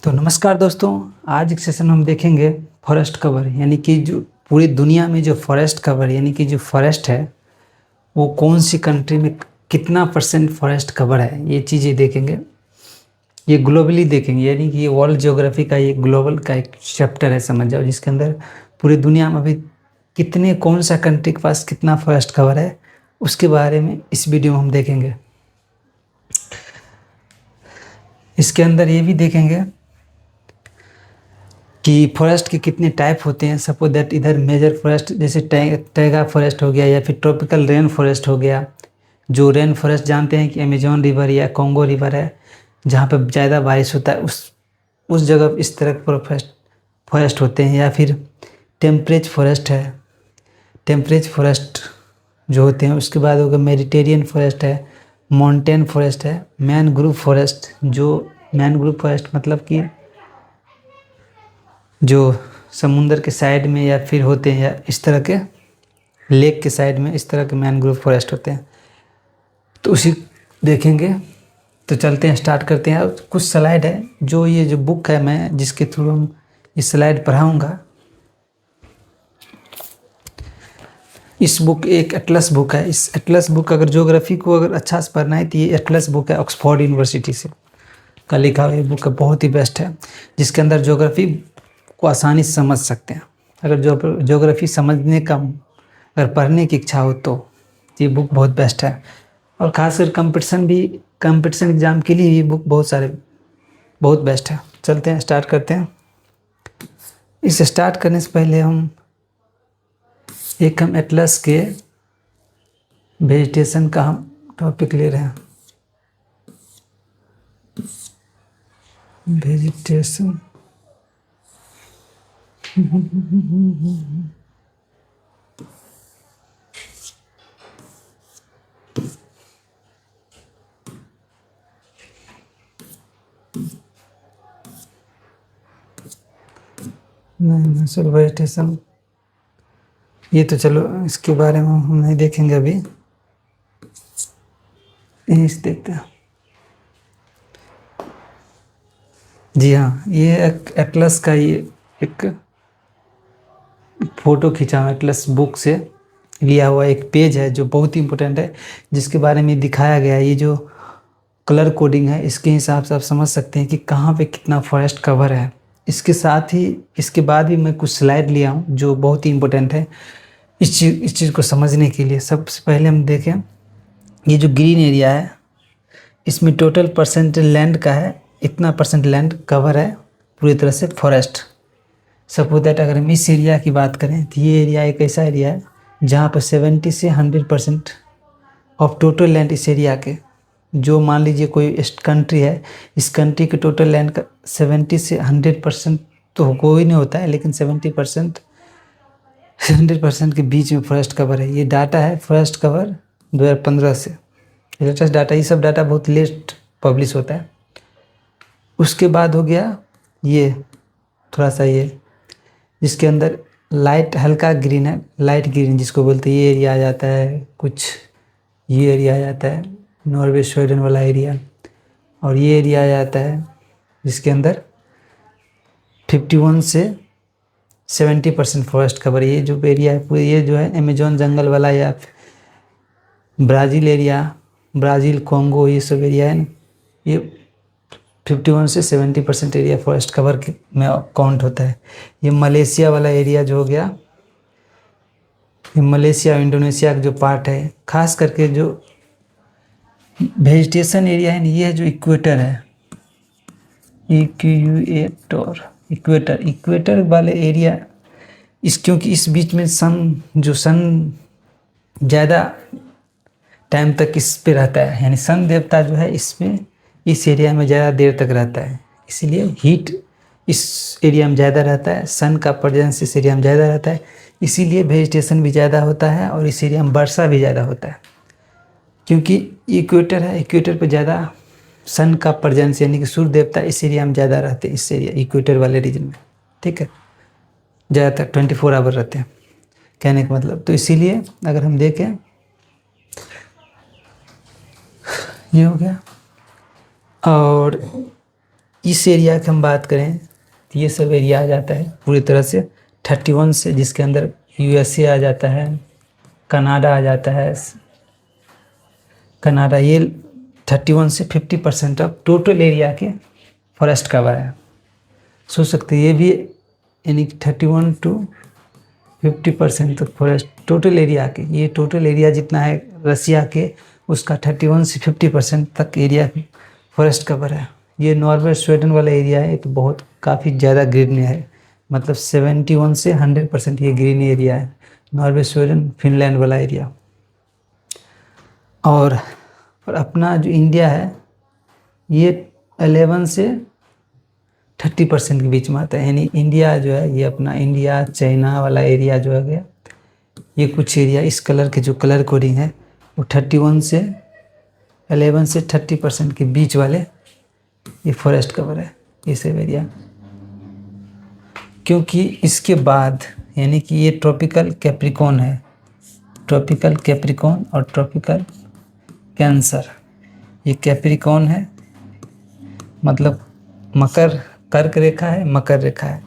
तो नमस्कार दोस्तों। आज एक सेशन में हम देखेंगे फॉरेस्ट कवर, यानी कि जो पूरी दुनिया में जो फॉरेस्ट कवर यानी कि जो फॉरेस्ट है वो कौन सी कंट्री में कितना % फॉरेस्ट कवर है, ये चीज़ें देखेंगे। ये ग्लोबली देखेंगे, यानी कि ये वर्ल्ड ज्योग्राफी का ये ग्लोबल का एक चैप्टर है, समझ जाओ, जिसके अंदर पूरी दुनिया में अभी कितने कौन सा कंट्री के पास कितना फॉरेस्ट कवर है उसके बारे में इस वीडियो में हम देखेंगे। इसके अंदर ये भी देखेंगे कि फॉरेस्ट के कितने टाइप होते हैं। सपोज दैट इधर मेजर फॉरेस्ट जैसे टैगा फॉरेस्ट हो गया या फिर ट्रॉपिकल रेन फॉरेस्ट हो गया। जो रेन फॉरेस्ट जानते हैं कि अमेजोन रिवर या कॉन्गो रिवर है, जहाँ पर ज़्यादा बारिश होता है, उस जगह इस तरह के फॉरेस्ट होते हैं। या फिर टेम्परेट फॉरेस्ट है, टेम्परेट फॉरेस्ट जो होते हैं। उसके बाद होगा मेडिटेरियन फॉरेस्ट है, माउंटेन फॉरेस्ट है, मैनग्रोव फॉरेस्ट। जो मैनग्रोव फॉरेस्ट मतलब कि जो समुंदर के साइड में या फिर होते हैं, या इस तरह के लेक के साइड में इस तरह के मैनग्रोव फॉरेस्ट होते हैं। तो उसी देखेंगे। तो चलते हैं, स्टार्ट करते हैं। कुछ स्लाइड है, जो ये जो बुक है मैं जिसके थ्रू हम इस स्लाइड पढ़ाऊँगा। इस बुक एक एटलस बुक है। इस एटलस बुक अगर ज्योग्राफी को अगर अच्छा से पढ़ना है तो ये एटलस बुक है, ऑक्सफोर्ड यूनिवर्सिटी से का लिखा हुआ ये बुक है, बहुत ही बेस्ट है, जिसके अंदर ज्योग्राफी को आसानी से समझ सकते हैं। अगर ज्योग्राफी समझने का अगर पढ़ने की इच्छा हो तो ये बुक बहुत बेस्ट है। और खासकर कंपटीशन एग्ज़ाम के लिए ये बुक बहुत बेस्ट है। चलते हैं, स्टार्ट करते हैं। इस स्टार्ट करने से पहले हम एटलस के वेजिटेशन का हम टॉपिक ले रहे हैं। वेजिटेशन नेचुरल वेजिटेशन, ये तो चलो इसके बारे में हम नहीं देखेंगे अभी, इस देखते हैं। जी हाँ, ये एक एटलस का ये एक फ़ोटो खींचा हुआ एटलस बुक से लिया हुआ एक पेज है जो बहुत ही इम्पोर्टेंट है, जिसके बारे में दिखाया गया है। ये जो कलर कोडिंग है, इसके हिसाब से आप समझ सकते हैं कि कहाँ पे कितना फॉरेस्ट कवर है। इसके साथ ही इसके बाद भी मैं कुछ स्लाइड लिया हूँ जो बहुत ही इम्पोर्टेंट है इस चीज़ को समझने के लिए। सबसे पहले हम देखें, ये जो ग्रीन एरिया है इसमें टोटल % लैंड का है, इतना % लैंड कवर है पूरी तरह से फॉरेस्ट। सपोज दैट अगर हम इस एरिया की बात करें तो ये एरिया एक ऐसा एरिया है जहाँ पर 70 से 100% ऑफ टोटल लैंड इस एरिया के, जो मान लीजिए कोई कंट्री है, इस कंट्री के टोटल लैंड का 70 से 100% तो कोई नहीं होता है, लेकिन 70% के बीच में फॉरेस्ट कवर है। ये डाटा है फॉरेस्ट कवर 2015 से, लेटेस्ट डाटा। ये सब डाटा बहुत लेट पब्लिश होता है। उसके बाद हो गया ये थोड़ा सा, ये जिसके अंदर लाइट हल्का ग्रीन है, लाइट ग्रीन जिसको बोलते हैं, ये एरिया आ जाता है। कुछ ये एरिया आ जाता है नॉर्वे स्वीडन वाला एरिया, और ये एरिया आ जाता है जिसके अंदर 51 से 70% फॉरेस्ट कवर। ये जो एरिया है पूरे, ये जो है अमेजोन जंगल वाला या ब्राज़ील एरिया, ब्राज़ील कॉन्गो, ये सब एरिया है ना, ये 51 से 70% एरिया फॉरेस्ट कवर में काउंट होता है। ये मलेशिया वाला एरिया जो हो गया, ये मलेशिया और इंडोनेशिया का जो पार्ट है, खास करके जो वेजिटेशन एरिया है, ये जो इक्वेटर है, इक्वेटर वाले एरिया, क्योंकि इस बीच में सन ज़्यादा टाइम तक इस पे रहता है, यानी सन देवता जो है इसमें इस एरिया में ज़्यादा देर तक रहता है, इसीलिए हीट इस एरिया में ज़्यादा रहता है, सन का प्रेजेंस इस एरिया में ज़्यादा रहता है, इसीलिए वेजिटेशन भी ज़्यादा होता है और इस एरिया में वर्षा भी ज़्यादा होता है। क्योंकि इक्वेटर है, इक्वेटर पे ज़्यादा सन का प्रेजेंस यानी कि सूर्य देवता इस एरिया में ज़्यादा रहते हैं, इस एरिया इक्वेटर वाले रीजन में, ठीक है, ज़्यादातर 24 आवर रहते हैं, कहने का मतलब। तो इसीलिए अगर हम देखें, ये हो गया। और इस एरिया की हम बात करें तो ये सब एरिया आ जाता है पूरी तरह से 31 से, जिसके अंदर यूएसए आ जाता है, कनाडा आ जाता है। कनाडा ये 31 से 50% ऑफ टोटल एरिया के फॉरेस्ट कवर है। सोच सकते हैं ये भी, यानी 31 to 50% तक फॉरेस्ट टोटल एरिया के, ये टोटल एरिया जितना है रसिया के उसका 31 से 50% तक एरिया फॉरेस्ट कवर है। ये नॉर्वे स्वीडन वाला एरिया है, तो बहुत काफ़ी ज़्यादा ग्रीन है, मतलब 71 से 100% ये ग्रीन एरिया है, नॉर्वे स्वीडन फिनलैंड वाला एरिया। और अपना जो इंडिया है ये 11 से 30% के बीच में आता है, यानी इंडिया जो है ये अपना इंडिया चाइना वाला एरिया जो है गया, ये कुछ एरिया इस कलर के जो कलर कोडिंग है वो 31 से 11 से 30% के बीच वाले ये फॉरेस्ट कवर है, ये सब एरिया। क्योंकि इसके बाद यानी कि ये ट्रॉपिकल कैप्रिकॉर्न है, ट्रॉपिकल कैप्रिकॉर्न और ट्रॉपिकल कैंसर। ये कैप्रिकॉर्न है मतलब मकर, कर्क रेखा है, मकर रेखा है,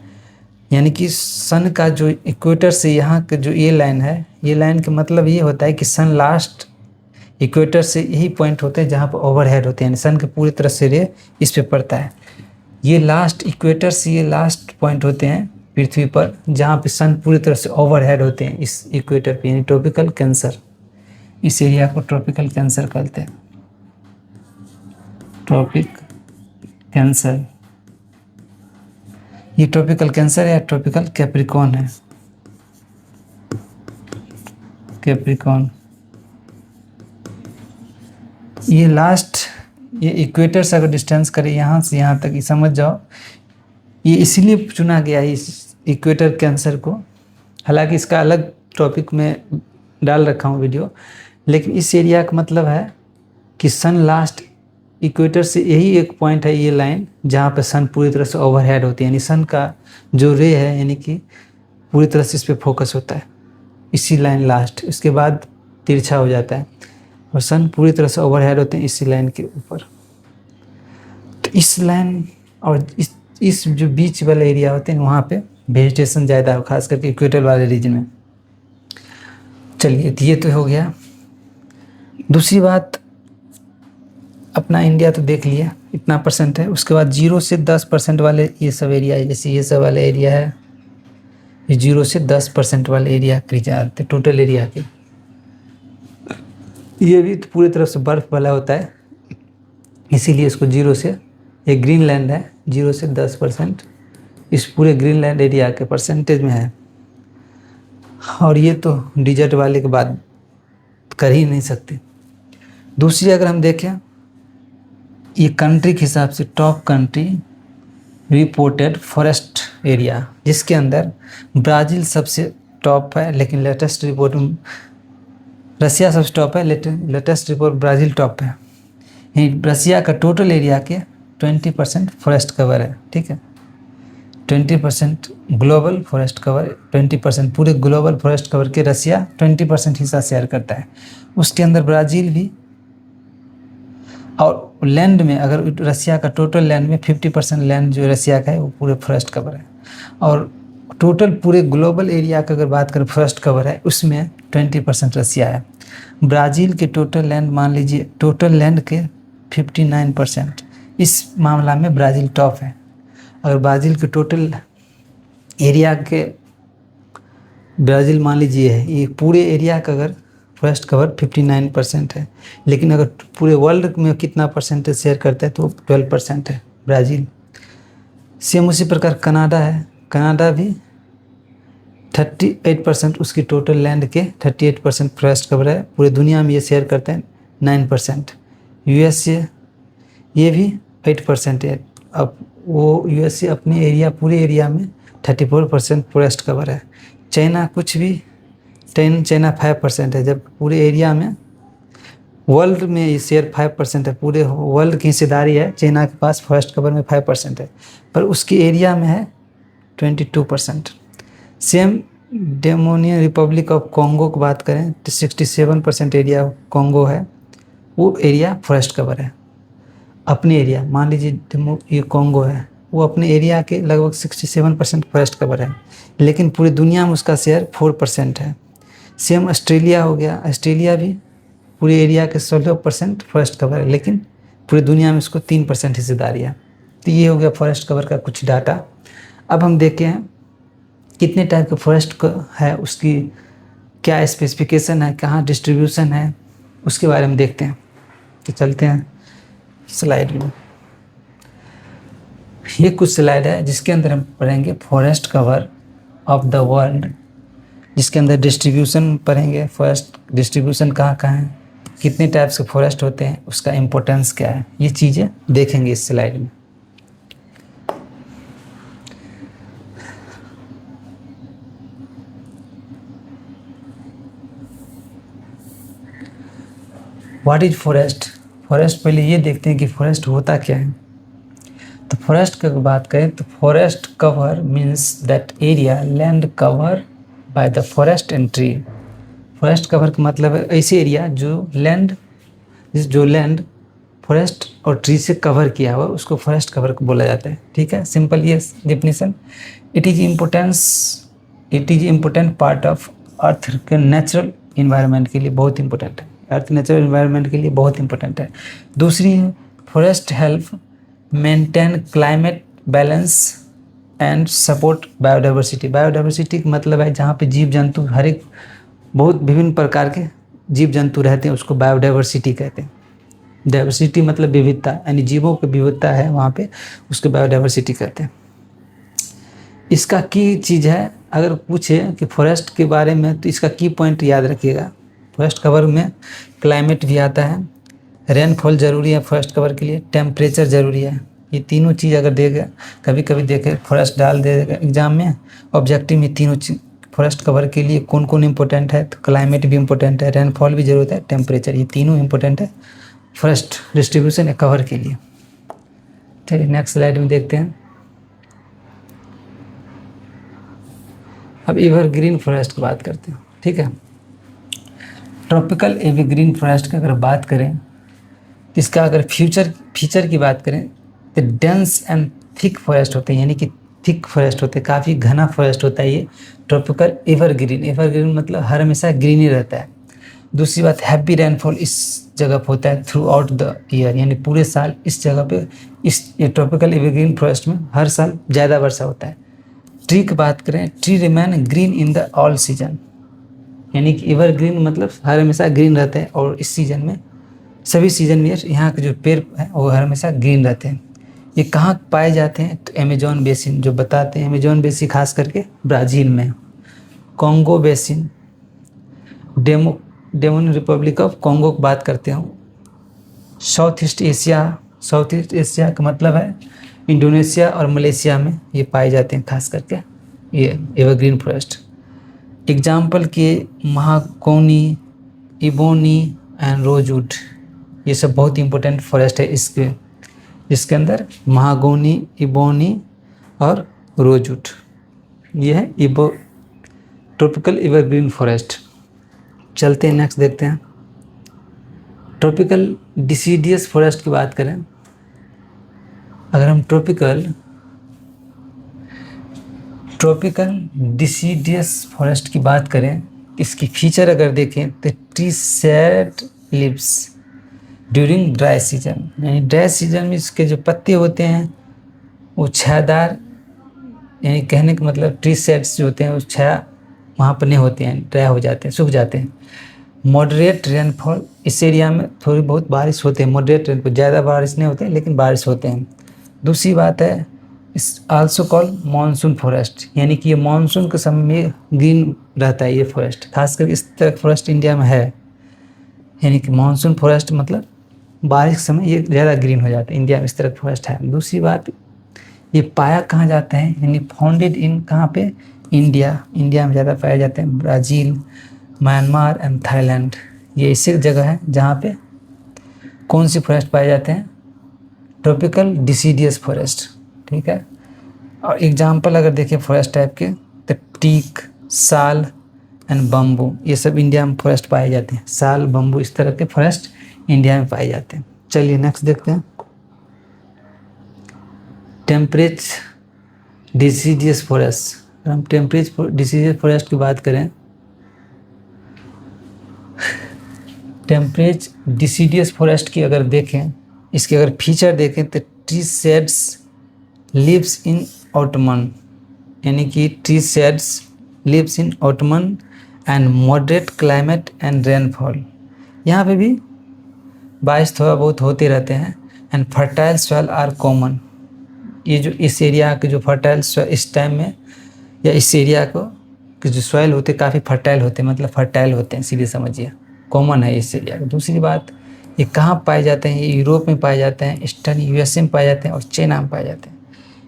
यानी कि सन का जो इक्वेटर से यहाँ का जो ये लाइन है, ये लाइन का मतलब ये होता है कि सन लास्ट इक्वेटर से यही पॉइंट होते हैं जहाँ पर ओवरहेड होते हैं, यानी सन के पूरी तरह से रे इस पे पड़ता है। ये लास्ट इक्वेटर से ये लास्ट पॉइंट होते हैं पृथ्वी पर जहाँ पे सन पूरी तरह से ओवरहेड होते हैं इस इक्वेटर पे, यानी ट्रॉपिकल कैंसर। इस एरिया को ट्रॉपिकल कैंसर कहते हैं, ट्रॉपिक कैंसर। ये ट्रॉपिकल कैंसर या ट्रॉपिकल कैप्रिकॉर्न है, कैप्रिकॉर्न। ये लास्ट, ये इक्वेटर से अगर डिस्टेंस करें यहाँ से यहाँ तक, ये समझ जाओ ये इसीलिए चुना गया है इस इक्वेटर कैंसर को। हालांकि इसका अलग टॉपिक में डाल रखा हूँ वीडियो, लेकिन इस एरिया का मतलब है कि सन लास्ट इक्वेटर से यही एक पॉइंट है, ये लाइन जहाँ पे सन पूरी तरह से ओवरहेड होती है, यानी सन का जो रे है यानी कि पूरी तरह से इस पर फोकस होता है, इसी लाइन लास्ट, इसके बाद तिरछा हो जाता है और सन पूरी तरह से ओवरहेड होते हैं इसी लाइन के ऊपर। तो इस लाइन और इस जो बीच वाले एरिया होते हैं वहाँ पे वेजिटेशन ज़्यादा हो, खास करके इक्वेटर वाले रीजन में। चलिए ये तो हो गया। दूसरी बात, अपना इंडिया तो देख लिया इतना परसेंट है, उसके बाद 0 से 10% वाले ये सब एरिया है, जैसे ये सब वाले एरिया है, ये 0 से 10% वाले एरिया के जाते टोटल एरिया के। ये भी तो पूरी तरफ से बर्फ़ वाला होता है, इसीलिए इसको 0 से, ये ग्रीन लैंड है, 0 से 10% इस पूरे ग्रीन लैंड एरिया के परसेंटेज में है। और ये तो डिजर्ट वाले के बाद कर ही नहीं सकते। दूसरी अगर हम देखें, ये कंट्री के हिसाब से top country reported forest area, जिसके अंदर ब्राज़ील सबसे टॉप है, लेकिन लेटेस्ट रिपोर्ट में रसिया सबसे टॉप है, लेटेस्ट रिपोर्ट ब्राज़ील टॉप है। रसिया का टोटल एरिया के 20% फॉरेस्ट कवर है, ठीक है, 20% ग्लोबल फॉरेस्ट कवर, 20% पूरे ग्लोबल फॉरेस्ट कवर के रसिया 20% हिस्सा शेयर करता है। उसके अंदर ब्राज़ील भी, और लैंड में अगर रसिया का टोटल लैंड में 50% लैंड जो रसिया का है वो पूरे फॉरेस्ट कवर है, और टोटल पूरे ग्लोबल एरिया का अगर बात करें फॉरेस्ट कवर है उसमें 20% रसिया है। ब्राज़ील के टोटल लैंड मान लीजिए, टोटल लैंड के 59%, इस मामला में ब्राज़ील टॉप है। अगर ब्राज़ील के टोटल एरिया के, ब्राज़ील मान लीजिए है, ये पूरे एरिया का अगर फॉरेस्ट कवर 59% है, लेकिन अगर पूरे वर्ल्ड में कितना परसेंटेज शेयर करता है तो 12% है ब्राज़ील। सेम उसी प्रकार कनाडा है, कनाडा भी 38% उसकी टोटल लैंड के 38% फॉरेस्ट कवर है, पूरे दुनिया में ये शेयर करते हैं 9%। यूएसए ये भी 8% है, अब वो यूएसए अपने एरिया पूरे एरिया में 34% फॉरेस्ट कवर है। चाइना कुछ भी, चाइना 5% है, जब पूरे एरिया में वर्ल्ड में ये शेयर 5% है, पूरे वर्ल्ड की हिस्सेदारी है चाइना के पास, फॉरेस्ट कवर में 5% है, पर उसके एरिया में है 22%। सेम डेमोनियन रिपब्लिक ऑफ कॉन्गो की बात करें तो 67% एरिया कॉन्गो है, वो एरिया फॉरेस्ट कवर है। अपने एरिया, मान लीजिए ये कॉन्गो है, वो अपने एरिया के लगभग 67% फॉरेस्ट कवर है, लेकिन पूरी दुनिया में उसका शेयर 4% है। सेम ऑस्ट्रेलिया हो गया, ऑस्ट्रेलिया भी पूरे एरिया के 16% फॉरेस्ट कवर है, लेकिन पूरी दुनिया में उसको 3% हिस्सेदारी है। तो ये हो गया फॉरेस्ट कवर का कुछ डाटा। अब हम देखें हैं कितने टाइप के फॉरेस्ट है, उसकी क्या स्पेसिफिकेशन है, कहाँ डिस्ट्रीब्यूशन है, उसके बारे में देखते हैं। तो चलते हैं स्लाइड में। ये कुछ स्लाइड है जिसके अंदर हम पढ़ेंगे forest cover of the world, जिसके अंदर डिस्ट्रीब्यूशन पढ़ेंगे, फॉरेस्ट डिस्ट्रीब्यूशन कहाँ कहाँ है, कितने टाइप्स के फॉरेस्ट होते हैं, उसका इम्पोर्टेंस क्या है, ये चीज़ें देखेंगे इस स्लाइड में। What is forest? फॉरेस्ट पहले ये देखते हैं कि फॉरेस्ट होता क्या है। तो फॉरेस्ट की बात करें तो forest cover means that area land cover by the forest and tree. Forest cover का मतलब है ऐसे एरिया जो लैंड फॉरेस्ट और ट्री से कवर किया हुआ, उसको फॉरेस्ट कवर बोला जाता है। ठीक है, सिंपल ये definition. It is important part of earth के नेचुरल इन्वायरमेंट के लिए बहुत इंपॉर्टेंट है। अर्थ नेचुरल इन्वायरमेंट के लिए बहुत इंपॉर्टेंट है। दूसरी, forest help maintain climate balance and support biodiversity. Biodiversity का मतलब है जहाँ पे जीव जंतु हर एक बहुत विभिन्न प्रकार के जीव जंतु रहते हैं, उसको बायोडाइवर्सिटी कहते हैं। डाइवर्सिटी मतलब विविधता, यानी जीवों की विविधता है वहाँ पे, उसको बायोडाइवर्सिटी कहते हैं। इसका की चीज़ है, अगर पूछे कि फॉरेस्ट के बारे में तो इसका की पॉइंट याद रखिएगा। फॉरेस्ट कवर में क्लाइमेट भी आता है, रेनफॉल ज़रूरी है फॉरेस्ट कवर के लिए, टेम्परेचर ज़रूरी है। ये तीनों चीज़ अगर देगा, कभी कभी देखे फॉरेस्ट डाल देगा एग्जाम में ऑब्जेक्टिव में, तीनों चीज़ फॉरेस्ट कवर के लिए कौन कौन इंपॉर्टेंट है, तो क्लाइमेट भी इंपॉर्टेंट है, रेनफॉल भी ज़रूरत है, टेम्परेचर, ये तीनों इंपॉर्टेंट है फॉरेस्ट डिस्ट्रीब्यूशन या कवर के लिए। चलिए नेक्स्ट स्लाइड में देखते हैं। अब एवरग्रीन फॉरेस्ट की बात करते हैं। ठीक है, ट्रॉपिकल एवरग्रीन फॉरेस्ट की अगर बात करें, इसका अगर फीचर की बात करें तो डेंस एंड थिक फॉरेस्ट होते हैं, यानी कि थिक फॉरेस्ट होते हैं, काफ़ी घना फॉरेस्ट होता है ये ट्रॉपिकल एवरग्रीन मतलब हर हमेशा ग्रीन ही रहता है। दूसरी बात, हैवी रेनफॉल इस जगह पर होता है थ्रू आउट द ईयर, यानी पूरे साल इस जगह पे ये ट्रॉपिकल एवरग्रीन फॉरेस्ट में हर साल ज़्यादा वर्षा होता है। ट्री की बात करें, tree remain green in the all season, यानी कि एवरग्रीन मतलब हर हमेशा ग्रीन रहते हैं, और इस सीज़न में सभी सीज़न में यहाँ के जो पेड़ हैं वो हर हमेशा ग्रीन रहते हैं। ये कहाँ पाए जाते हैं, तो अमेजॉन बेसिन जो बताते हैं, अमेजॉन बेसिन खास करके ब्राज़ील में, Congo basin, demon Republic of Congo की बात करते हूँ, साउथ ईस्ट एशिया का मतलब है इंडोनेशिया और मलेशिया में ये पाए जाते हैं खास करके ये एवरग्रीन फॉरेस्ट। एग्जाम्पल के महागोनी, इबोनी एंड रोजवुड, ये सब बहुत इंपॉर्टेंट फॉरेस्ट है इसके अंदर महागोनी, इबोनी और रोजवुड, ये है ट्रॉपिकल एवरग्रीन फॉरेस्ट। चलते हैं नेक्स्ट देखते हैं। ट्रॉपिकल डिसीडियस फॉरेस्ट की बात करें, अगर हम ट्रॉपिकल डिसीडियस फॉरेस्ट की बात करें, इसकी फीचर अगर देखें तो tree shed leaves during dry season, यानी ड्राई सीजन में इसके जो पत्ते होते हैं वो छायादार, यानी कहने का मतलब ट्री शेड्स जो होते हैं वो छाया वहाँ पर नहीं होते हैं, ड्राई हो जाते हैं, सूख जाते हैं। मॉडरेट रेनफॉल, इस एरिया में थोड़ी बहुत बारिश होते हैं, मॉडरेट रेनफॉल, ज़्यादा बारिश नहीं होते लेकिन बारिश होते हैं। दूसरी बात है, इस आल्सो कॉल्ड मानसून फॉरेस्ट, यानी कि ये मानसून के समय में ग्रीन रहता है ये फॉरेस्ट, खासकर इस तरह फॉरेस्ट इंडिया में है, यानी कि मानसून फॉरेस्ट मतलब बारिश के समय ये ज़्यादा ग्रीन हो जाता है, इंडिया में इस तरह फॉरेस्ट है। दूसरी बात, ये पाया कहाँ जाता है, यानी फाउंडेड इन कहाँ पे, इंडिया में ज़्यादा पाए जाते हैं, ब्राज़ील, म्यांमार एंड थाईलैंड, ये ऐसी जगह है जहाँ पे कौन सी फॉरेस्ट पाए जाते हैं, ट्रॉपिकल डिसीडियस फॉरेस्ट। ठीक है, और एग्जाम्पल अगर देखें फॉरेस्ट टाइप के तो टीक, साल एंड बम्बू, ये सब इंडिया में फॉरेस्ट पाए जाते हैं, साल, बम्बू, इस तरह के फॉरेस्ट इंडिया में पाए जाते हैं। चलिए नेक्स्ट देखते हैं। Temperate deciduous forest. हम टेम्परेट डिसीडियस फॉरेस्ट की बात करें, टेम्परेट डिसीडियस फॉरेस्ट की अगर देखें, इसके अगर फीचर देखें तो tree sheds leaves in autumn, यानी कि tree sheds leaves in autumn and moderate climate and rainfall. यहाँ पे भी बारिश थोड़ा बहुत होते रहते हैं। And fertile soil are common, ये जो इस एरिया के जो फर्टाइल इस टाइम में या इस एरिया को के जो सॉइल होते काफ़ी फर्टाइल होते हैं, मतलब फर्टाइल होते हैं, सीधे समझिए कॉमन है इस एरिया का। दूसरी बात, ये कहाँ पाए जाते हैं? ये यूरोप में पाए जाते हैं, ईस्टर्न यूएसए में पाए जाते हैं और चाइना में पाए जाते हैं।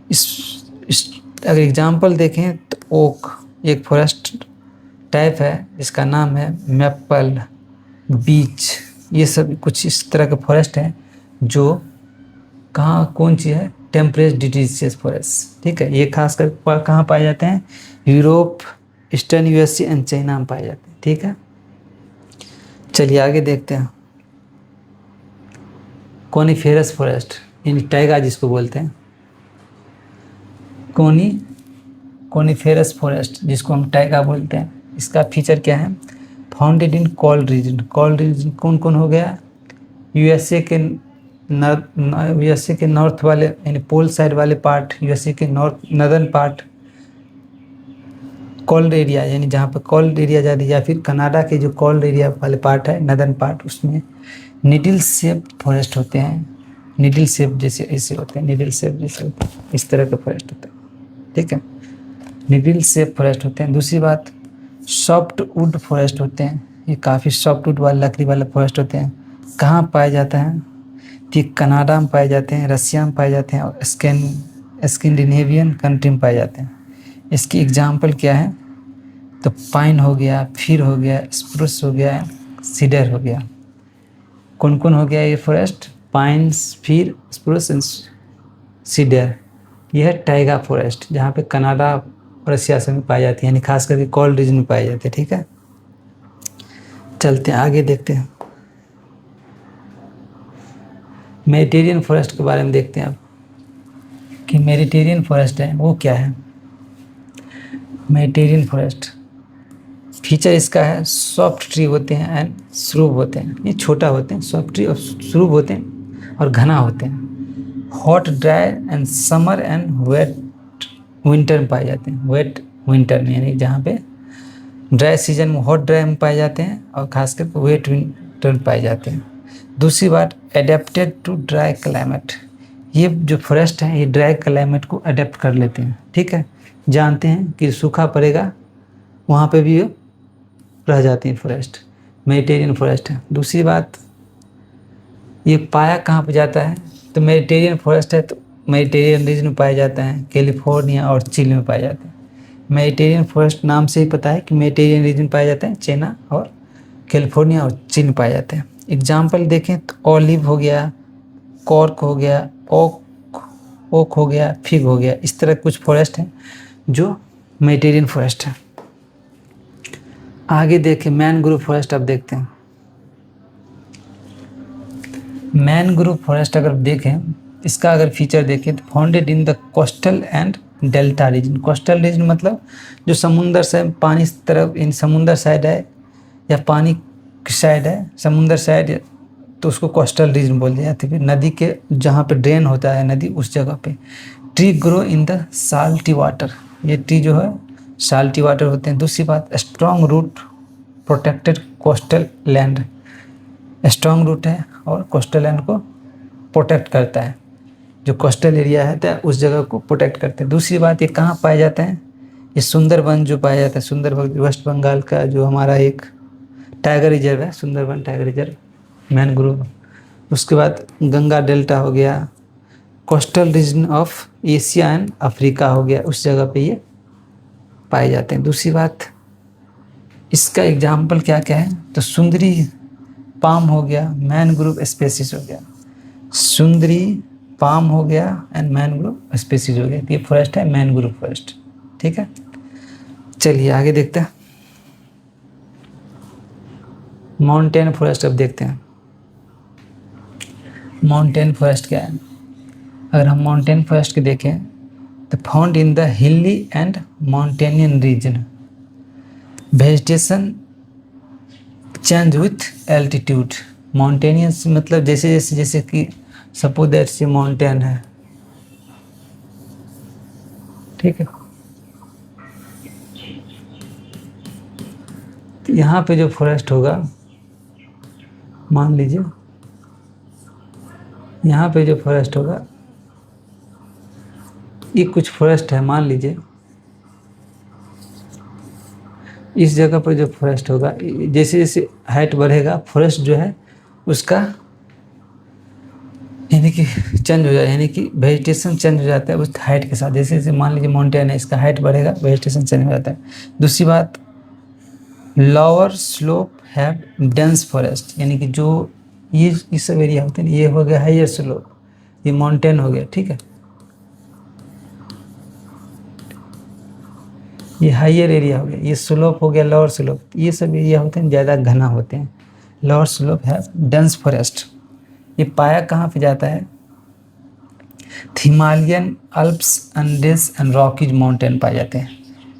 इस अगर एग्जांपल देखें तो ओक एक फॉरेस्ट टाइप है जिसका नाम है मैपल, बीच, ये सब कुछ इस तरह के फॉरेस्ट हैं जो कहाँ कौन चीज़ है? Temperate deciduous forest. ठीक है, ये खासकर कहाँ पाए जाते हैं? Europe, eastern USA and China में पाए जाते हैं। ठीक है, चलिए आगे देखते हैं। कोनिफेरस फॉरेस्ट यानी टाइगा जिसको बोलते हैं, कोनिफेरस फॉरेस्ट जिसको हम टाइगा बोलते हैं, इसका फीचर क्या है? Founded in cold region. Cold region कौन कौन हो गया? यूएसए के नॉर्थ वाले यानी पोल साइड वाले पार्ट, यूएसए के नॉर्दर्न पार्ट कोल्ड एरिया, यानी जहाँ पर कोल्ड एरिया ज़्यादा, या फिर कनाडा के जो कोल्ड एरिया वाले पार्ट है नदर्न पार्ट, उसमें निडल शेप फॉरेस्ट होते हैं। निडल शेप जैसे ऐसे होते हैं, निडल शेप जैसे इस तरह के फॉरेस्ट होते हैं। ठीक है, निडल शेप फॉरेस्ट होते हैं। दूसरी बात, सॉफ्ट वुड फॉरेस्ट होते हैं। ये काफ़ी सॉफ्ट वुड वाले लकड़ी वाले फॉरेस्ट होते हैं। कहाँ पाए जाते हैं? तो ये कनाडा में पाए जाते हैं, रसिया में पाए जाते हैं और स्कैंडिनेवियन कंट्री में पाए जाते हैं। इसकी एग्जाम्पल क्या है? तो पाइन हो गया, फिर हो गया, स्प्रूस हो गया, सीडर हो गया। कौन कौन हो गया ये फॉरेस्ट? पाइन्स, फिर, स्प्रूस एंड सीडर। यह है टाइगा फॉरेस्ट जहाँ पे कनाडा और रसिया से में पाई जाती है, यानी खास करके कोल्ड रीजन में पाई जाती है। ठीक है, चलते हैं आगे देखते हैं। मेडिटेरियन फॉरेस्ट के बारे में देखते हैं अब कि मेडिटेरियन फॉरेस्ट है वो क्या है। मेडिटेरियन फॉरेस्ट फीचर इसका है, सॉफ्ट ट्री होते हैं एंड श्रूब होते हैं। ये छोटा होते हैं, सॉफ्ट ट्री और श्रूब होते हैं और घना होते हैं। Hot dry and summer and wet winter में पाए जाते हैं। वेट विंटर में यानी जहाँ पे ड्राई सीजन में हॉट ड्राई में पाए जाते हैं और खासकर वेट विंटर में पाए जाते हैं। दूसरी बात, एडेप्टेड टू ड्राई क्लाइमेट। ये जो फॉरेस्ट है ये ड्राई क्लाइमेट को अडेप्ट कर लेते हैं। ठीक है, जानते हैं कि सूखा पड़ेगा वहाँ पे भी रह जाती है फॉरेस्ट, मेडिटेरियन फॉरेस्ट है। दूसरी बात, ये पाया कहाँ पे जाता है? तो मेडिटेरियन फॉरेस्ट है तो मेडिटेरियन रीजन में पाया जाता है, कैलिफोर्निया और चिली में पाए जाते हैं। मेडिटेरियन फॉरेस्ट नाम से ही पता है कि मेडिटेरियन रीजन पाए जाते हैं, चाइना और कैलिफोर्निया और चीन में पाए जाते हैं। एग्जाम्पल देखें तो ऑलिव हो गया, कॉर्क हो गया, ओक हो गया, फिग हो गया। इस तरह कुछ फॉरेस्ट हैं जो मेडिटेरियन फॉरेस्ट है। आगे देखें मैनग्रोव फॉरेस्ट। अब देखते हैं मैनग्रोव फॉरेस्ट। अगर देखें इसका अगर फीचर देखें तो founded in the coastal and delta region. Coastal region मतलब जो समुंदर से पानी तरफ इन समुंदर साइड है या पानी की साइड है, समुंदर साइड, तो उसको कोस्टल रीजन बोल दिया जाता है। फिर नदी के जहाँ पे ड्रेन होता है नदी, उस जगह पे tree grow in the salty water. ये ट्री जो है साल्टी वाटर होते हैं। दूसरी बात, strong root protected coastal land. Strong root है और कोस्टल लैंड को प्रोटेक्ट करता है, जो कोस्टल एरिया है तो उस जगह को प्रोटेक्ट करते हैं। दूसरी बात, ये कहाँ पाए जाते हैं? ये सुंदरबन जो पाया जाता है, सुंदरबन वेस्ट बंगाल का जो हमारा एक टाइगर रिजर्व है, सुंदरबन टाइगर रिजर्व, मैनग्रोव। उसके बाद गंगा डेल्टा हो गया, coastal region of Asia and Africa हो गया, उस जगह पे ये पाए जाते हैं। दूसरी बात, इसका एग्जाम्पल क्या क्या है? तो सुंदरी पाम हो गया, मैनग्रोव स्पेसीज हो गया। सुंदरी पाम हो गया एंड मैनग्रोव स्पेसीज हो गया। ये फॉरेस्ट है मैनग्रोव फॉरेस्ट। ठीक है, चलिए आगे देखते हैं माउंटेन फॉरेस्ट। अब देखते हैं माउंटेन फॉरेस्ट क्या है। अगर हम माउंटेन फॉरेस्ट के देखें तो found in the hilly and mountainous region, vegetation change with altitude. Mountainous मतलब जैसे कि सपोज दैट से माउंटेन है, ठीक है, तो यहाँ पे जो फॉरेस्ट होगा, मान लीजिए यहाँ पे जो फॉरेस्ट होगा, ये कुछ फॉरेस्ट है, मान लीजिए इस जगह पर जो फॉरेस्ट होगा, जैसे जैसे हाइट बढ़ेगा फॉरेस्ट जो है उसका यानी कि चेंज हो जाए, यानी कि वेजिटेशन चेंज हो जाता है उस हाइट के साथ। जैसे जैसे मान लीजिए माउंटेन है, इसका हाइट बढ़ेगा, वेजिटेशन चेंज हो जाता है। दूसरी बात, lower slope have dense forest, यानी कि जो ये सब एरिया होते हैं, ये हो गया हाइयर स्लोप, ये माउंटेन हो गया, ठीक है, ये हाइयर एरिया हो गया, ये स्लोप हो गया लोअर स्लोप। ये सब एरिया होते हैं ज़्यादा घना होते हैं, लोअर स्लोप है डेंस फॉरेस्ट। ये पाया कहाँ पे जाता है, Himalayan Alps Andes and Rockies mountain पाए जाते हैं।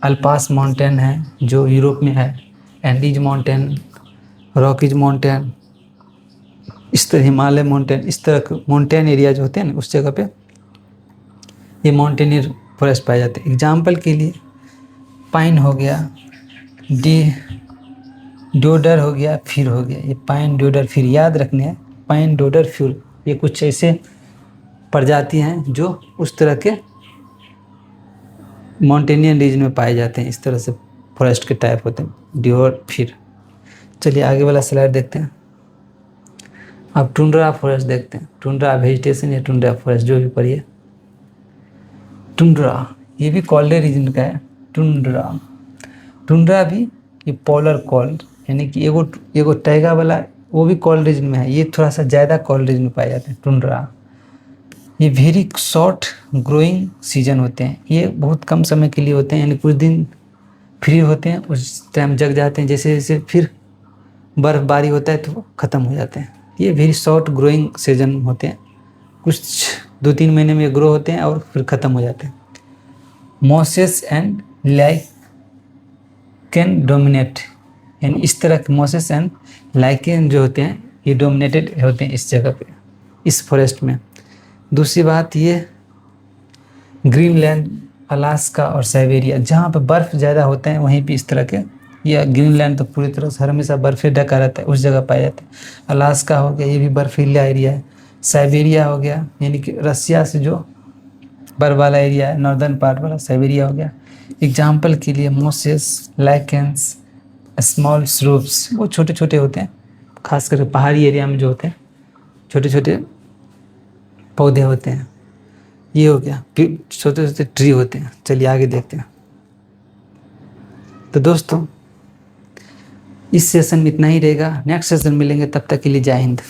अल्पास माउंटेन है जो यूरोप में है, एंडीज माउंटेन, रॉकीज माउंटेन, इस तरह हिमालय माउंटेन, इस तरह के माउंटेन एरिया जो होते हैं ना उस जगह पे ये माउंटेनियर फॉरेस्ट पाए जाते हैं। एग्जाम्पल के लिए पाइन हो गया, ड्योडर हो गया, फिर हो गया, ये पाइन ड्योडर फिर याद रखने हैं, पाइन ड्योडर फिर, ये कुछ ऐसे प्रजाति हैं जो उस तरह के माउंटेनियन रीजन में पाए जाते हैं। इस तरह से फॉरेस्ट के टाइप होते हैं, ड्योर फिर। चलिए आगे वाला स्लाइड देखते हैं। अब टुंड्रा फॉरेस्ट देखते हैं। टुंड्रा वेजिटेशन या टुंड्रा फॉरेस्ट जो भी पढ़िए। टुंड्रा ये भी कोल्ड रीजन का है। टुंड्रा भी ये पोलर कोल्ड, यानी कि एगो टैगा वाला वो भी कोल्ड रीजन में है, ये थोड़ा सा ज़्यादा कोल्ड रीजन में पाए जाते हैं टुंड्रा। ये वेरी शॉर्ट ग्रोइंग सीजन होते हैं, ये बहुत कम समय के लिए होते हैं, यानी कुछ दिन फ्री होते हैं, उस टाइम जग जाते हैं, जैसे जैसे फिर बर्फबारी होता है तो वो ख़त्म हो जाते हैं। ये वेरी शॉर्ट ग्रोइंग सीजन होते हैं, कुछ 2-3 महीने में ग्रो होते हैं और फिर ख़त्म हो जाते हैं। मॉसेस एंड लाइकेन डोमिनेट, यानी इस तरह के मॉसेस एंड लाइकेन जो होते हैं ये डोमिनेटेड होते हैं इस जगह पे, इस फॉरेस्ट में। दूसरी बात, ये ग्रीनलैंड, अलास्का और साइबेरिया जहाँ पे बर्फ़ ज़्यादा होते हैं वहीं पे इस तरह के, या ग्रीनलैंड तो पूरी तरह से हमेशा बर्फ़ ढका रहता है, उस जगह पाए जाते हैं। अलास्का हो गया, ये भी बर्फीला एरिया है। साइबेरिया हो गया, यानी कि रसिया से जो बर्फ वाला एरिया है, नॉर्दर्न पार्ट वाला साइबेरिया हो गया। एग्जाम्पल के लिए मोसेस, लाइकेंस, स्मॉल श्रूब्स, वो छोटे छोटे होते हैं, खास करके पहाड़ी एरिया में जो होते हैं छोटे छोटे पौधे होते हैं। ये हो गया, फिर छोटे छोटे ट्री होते हैं। चलिए आगे देखते हैं। तो दोस्तों इस सेशन में इतना ही रहेगा, नेक्स्ट सेशन मिलेंगे, तब तक के लिए जय हिंद।